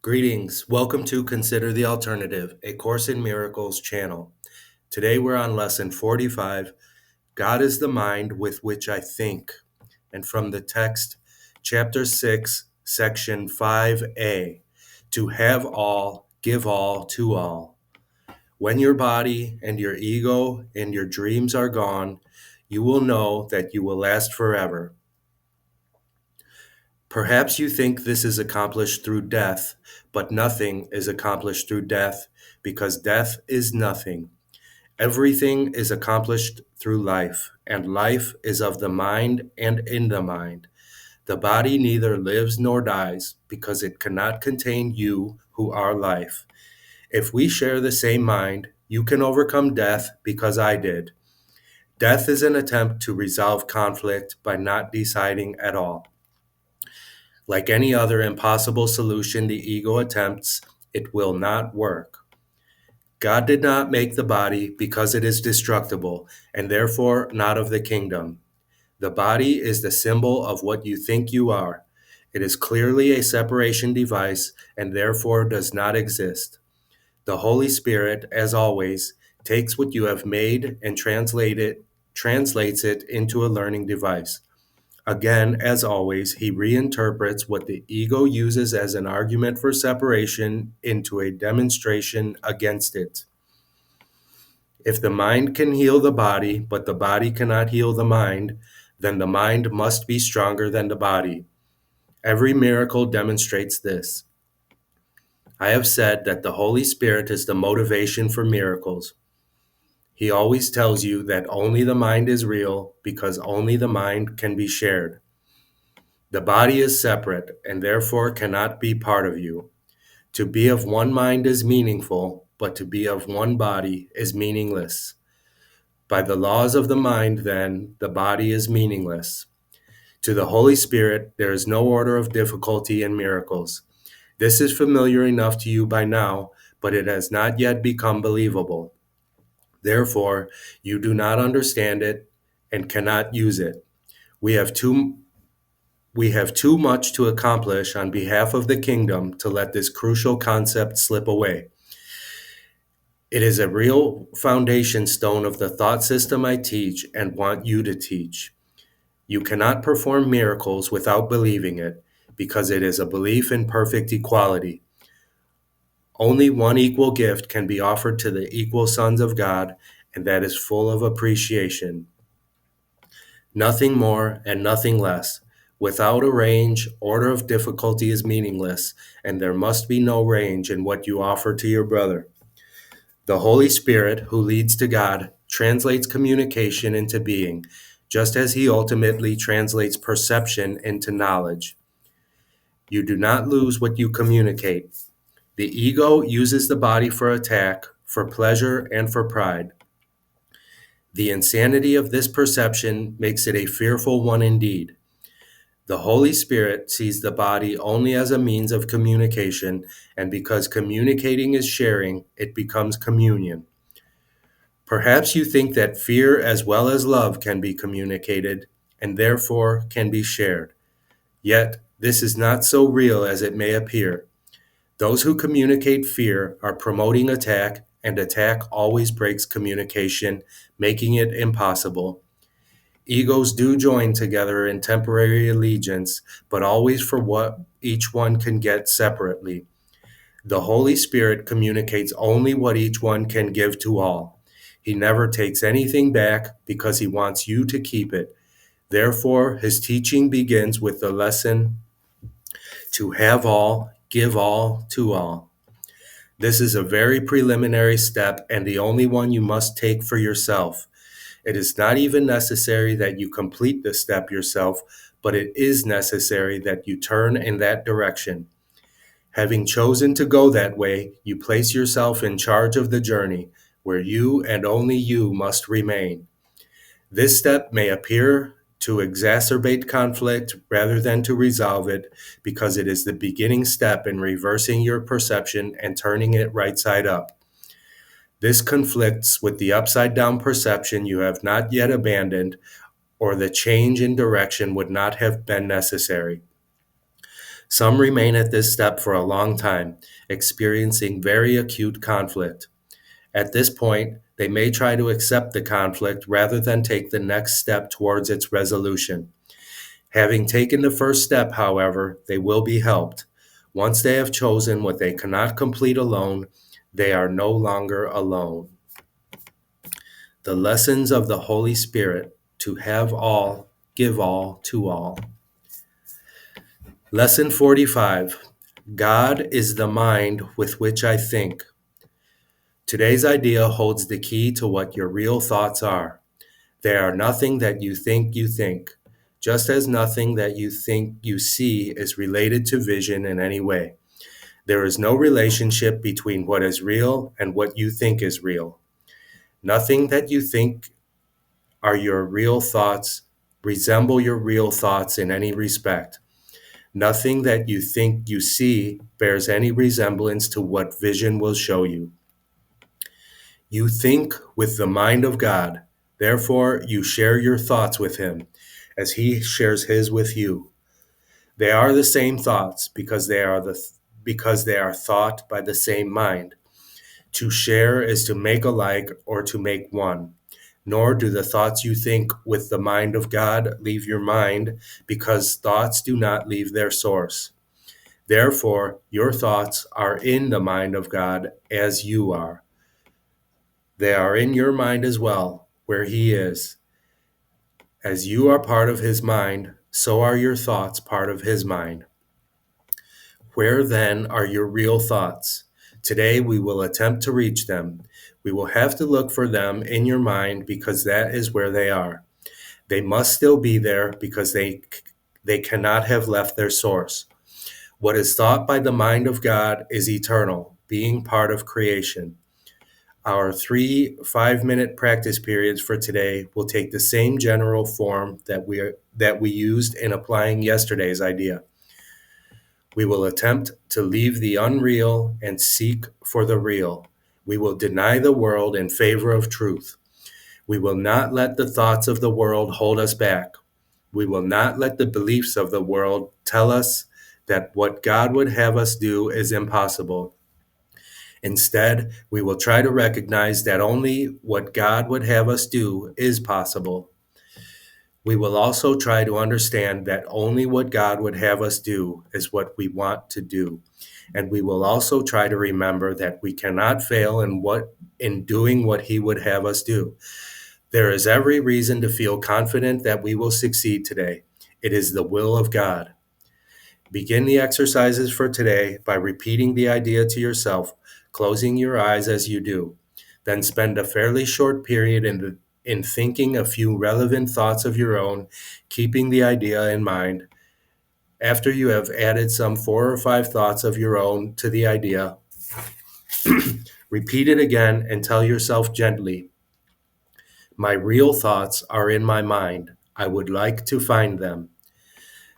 Greetings. Welcome to Consider the Alternative, a Course in Miracles channel. Today we're on lesson 45, God is the mind with which I think, and from the text, chapter 6, section 5a, to have all, give all to all. When your body and your ego and your dreams are gone, you will know that you will last forever. Perhaps you think this is accomplished through death, but nothing is accomplished through death, because death is nothing. Everything is accomplished through life, and life is of the mind and in the mind. The body neither lives nor dies, because it cannot contain you who are life. If we share the same mind, you can overcome death because I did. Death is an attempt to resolve conflict by not deciding at all. Like any other impossible solution the ego attempts, it will not work. God did not make the body because it is destructible, and therefore not of the kingdom. The body is the symbol of what you think you are. It is clearly a separation device, and therefore does not exist. The Holy Spirit, as always, takes what you have made and translates it into a learning device. Again, as always, he reinterprets what the ego uses as an argument for separation into a demonstration against it. If the mind can heal the body, but the body cannot heal the mind, then the mind must be stronger than the body. Every miracle demonstrates this. I have said that the Holy Spirit is the motivation for miracles. He always tells you that only the mind is real because only the mind can be shared. The body is separate and therefore cannot be part of you. To be of one mind is meaningful, but to be of one body is meaningless. By the laws of the mind, then, the body is meaningless. To the Holy Spirit, there is no order of difficulty in miracles. This is familiar enough to you by now, but it has not yet become believable. Therefore, you do not understand it and cannot use it. We have too much to accomplish on behalf of the kingdom to let this crucial concept slip away. It is a real foundation stone of the thought system I teach and want you to teach. You cannot perform miracles without believing it, because it is a belief in perfect equality. Only one equal gift can be offered to the equal sons of God, and that is full of appreciation. Nothing more and nothing less. Without a range, order of difficulty is meaningless, and there must be no range in what you offer to your brother. The Holy Spirit, who leads to God, translates communication into being, just as he ultimately translates perception into knowledge. You do not lose what you communicate. The ego uses the body for attack, for pleasure, and for pride. The insanity of this perception makes it a fearful one indeed. The Holy Spirit sees the body only as a means of communication, and because communicating is sharing, it becomes communion. Perhaps you think that fear as well as love can be communicated, and therefore can be shared. Yet, this is not so real as it may appear. Those who communicate fear are promoting attack, and attack always breaks communication, making it impossible. Egos do join together in temporary allegiance, but always for what each one can get separately. The Holy Spirit communicates only what each one can give to all. He never takes anything back because he wants you to keep it. Therefore, his teaching begins with the lesson to have all, give all to all. This is a very preliminary step and the only one you must take for yourself. It is not even necessary that you complete this step yourself, but it is necessary that you turn in that direction. Having chosen to go that way, you place yourself in charge of the journey, where you and only you must remain. This step may appear to exacerbate conflict rather than to resolve it, because it is the beginning step in reversing your perception and turning it right side up. This conflicts with the upside down perception you have not yet abandoned, or the change in direction would not have been necessary. Some remain at this step for a long time, experiencing very acute conflict. At this point, they may try to accept the conflict rather than take the next step towards its resolution. Having taken the first step, however, they will be helped. Once they have chosen what they cannot complete alone, they are no longer alone. The lessons of the Holy Spirit: to have all, give all to all. Lesson 45. God is the mind with which I think. Today's idea holds the key to what your real thoughts are. They are nothing that you think, just as nothing that you think you see is related to vision in any way. There is no relationship between what is real and what you think is real. Nothing that you think are your real thoughts resemble your real thoughts in any respect. Nothing that you think you see bears any resemblance to what vision will show you. You think with the mind of God. Therefore, you share your thoughts with him, as he shares his with you. They are the same thoughts because they are thought by the same mind. To share is to make alike or to make one. Nor do the thoughts you think with the mind of God leave your mind, because thoughts do not leave their source. Therefore, your thoughts are in the mind of God as you are. They are in your mind as well, where he is. As you are part of his mind, so are your thoughts part of his mind. Where then are your real thoughts? Today we will attempt to reach them. We will have to look for them in your mind because that is where they are. They must still be there because they cannot have left their source. What is thought by the mind of God is eternal, being part of creation. Our 3 5-minute practice periods for today will take the same general form that we used in applying yesterday's idea. We will attempt to leave the unreal and seek for the real. We will deny the world in favor of truth. We will not let the thoughts of the world hold us back. We will not let the beliefs of the world tell us that what God would have us do is impossible. Instead, we will try to recognize that only what God would have us do is possible. We will also try to understand that only what God would have us do is what we want to do. And we will also try to remember that we cannot fail in doing what he would have us do. There is every reason to feel confident that we will succeed today. It is the will of God. Begin the exercises for today by repeating the idea to yourself, closing your eyes as you do. Then spend a fairly short period in thinking a few relevant thoughts of your own, keeping the idea in mind. After you have added some 4 or 5 thoughts of your own to the idea, repeat it again and tell yourself gently, "My real thoughts are in my mind. I would like to find them."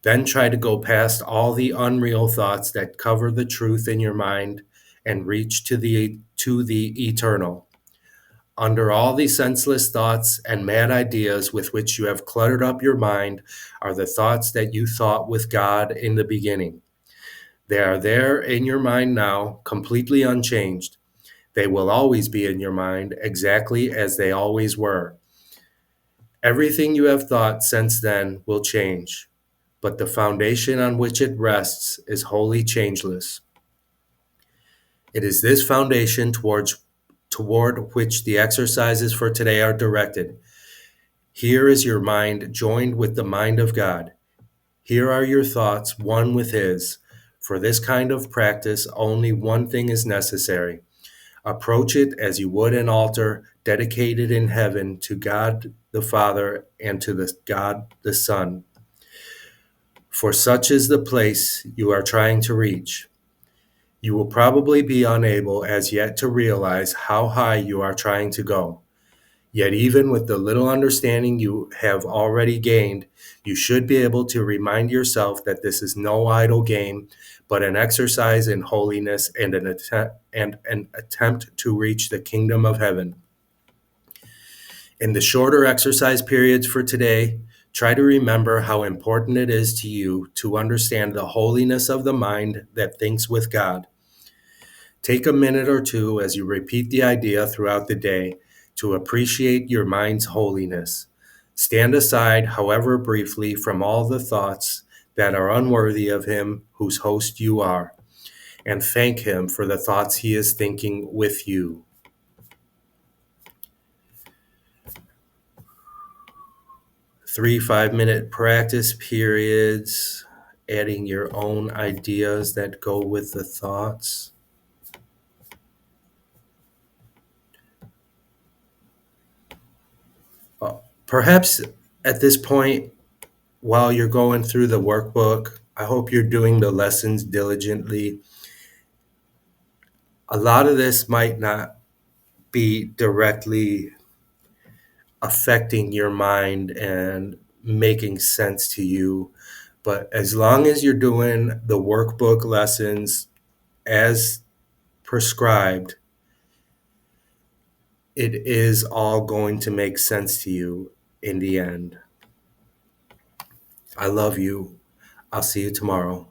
Then try to go past all the unreal thoughts that cover the truth in your mind and reach to the eternal. Under all the senseless thoughts and mad ideas with which you have cluttered up your mind are the thoughts that you thought with God in the beginning. They are there in your mind now, completely unchanged. They will always be in your mind exactly as they always were. Everything you have thought since then will change, but the foundation on which it rests is wholly changeless. It is this foundation toward which the exercises for today are directed. Here is your mind joined with the mind of God. Here are your thoughts one with his. For this kind of practice, only one thing is necessary. Approach it as you would an altar dedicated in heaven to God the Father and to God the Son. For such is the place you are trying to reach. You will probably be unable as yet to realize how high you are trying to go. Yet even with the little understanding you have already gained, you should be able to remind yourself that this is no idle game, but an exercise in holiness and an attempt to reach the kingdom of heaven. In the shorter exercise periods for today, Try to remember how important it is to you to understand the holiness of the mind that thinks with God. Take a minute or two as you repeat the idea throughout the day to appreciate your mind's holiness. Stand aside, however briefly, from all the thoughts that are unworthy of Him whose host you are, and thank Him for the thoughts He is thinking with you. 3 5-minute practice periods, adding your own ideas that go with the thoughts. Perhaps at this point, while you're going through the workbook, I hope you're doing the lessons diligently. A lot of this might not be directly affecting your mind and making sense to you, but as long as you're doing the workbook lessons as prescribed, it is all going to make sense to you in the end. I love you. I'll see you tomorrow.